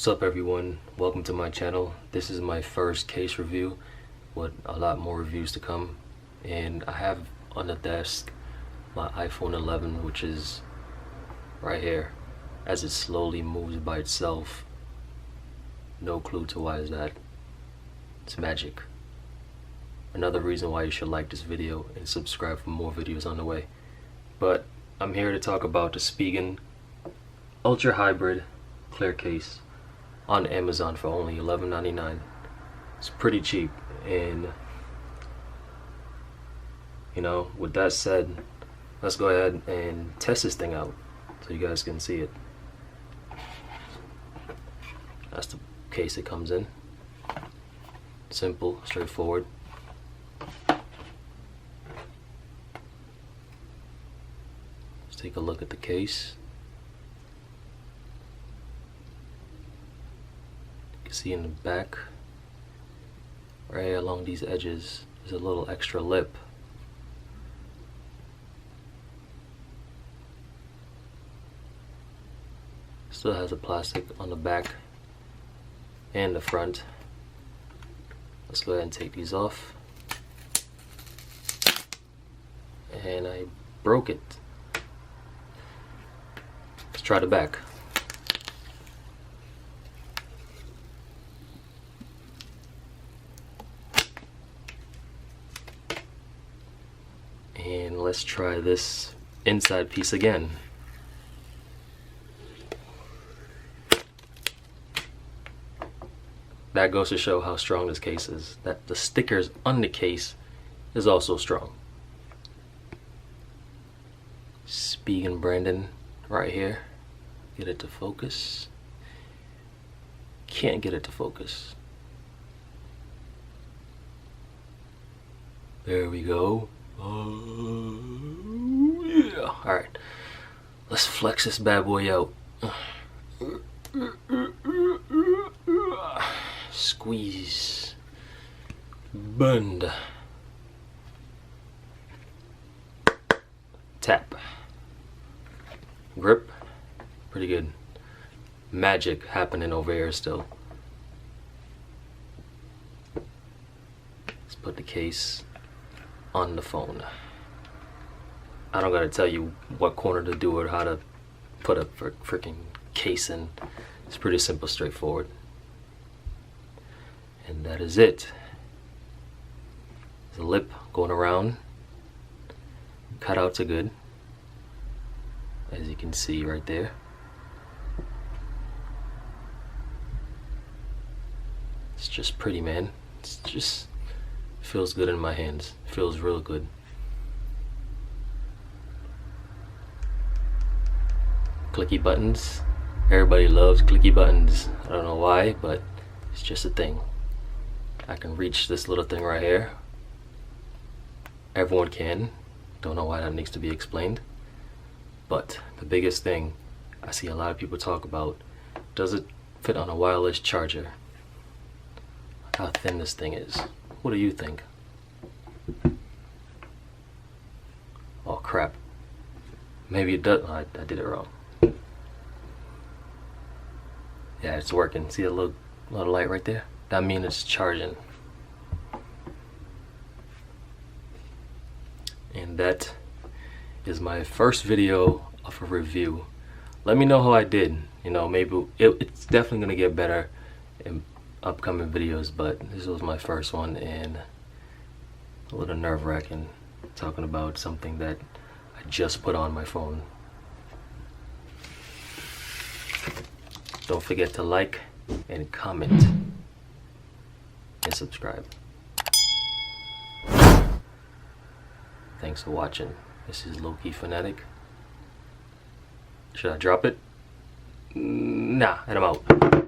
What's up everyone, welcome to my channel. This is my first case review with a lot more reviews to come, and I have on the desk my iPhone 11, which is right here as it slowly moves by itself. No clue to why is that. It's magic. Another reason why you should like this video and subscribe for more videos on the way. But I'm here to talk about the Spigen Ultra Hybrid Clear Case on Amazon for only $11.99. It's pretty cheap, and with that said, let's go ahead and test this thing out so you guys can see it. That's the case it comes in. Simple, straightforward. Let's take a look at the case. See in the back, right along these edges, there's a little extra lip. Still has a plastic on the back and the front. Let's go ahead and take these off. And I broke it. Let's try the back. And let's try this inside piece again. That goes to show how strong this case is. That the stickers on the case is also strong. Spigen Brandon right here. Get it to focus. Can't get it to focus. There we go. Yeah. Alright, let's flex this bad boy out. Squeeze, bend, tap, grip. Pretty good. Magic happening over here still. Let's put the case on the phone. I don't gotta tell you what corner to do or how to put a freaking case in. It's pretty simple, straightforward. And that is it. There's a lip going around. Cutouts are good, as you can see right there. It's just pretty, man. It's just feels good in my hands. Feels real good. Clicky buttons. Everybody loves clicky buttons. I don't know why, but it's just a thing. I can reach this little thing right here. Everyone can. Don't know why that needs to be explained. But the biggest thing I see a lot of people talk about, does it fit on a wireless charger? How thin this thing is. What do you think? Oh crap. Maybe it does. I did it wrong. Yeah, it's working. See a little light right there? That means it's charging. And that is my first video of a review. Let me know how I did. Maybe it's definitely gonna get better in upcoming videos, but this was my first one and a little nerve-wracking talking about something that I just put on my phone. Don't forget to like and comment and subscribe. Thanks for watching. This is LowKeyFanatic. Should I drop it? Nah, and I'm out.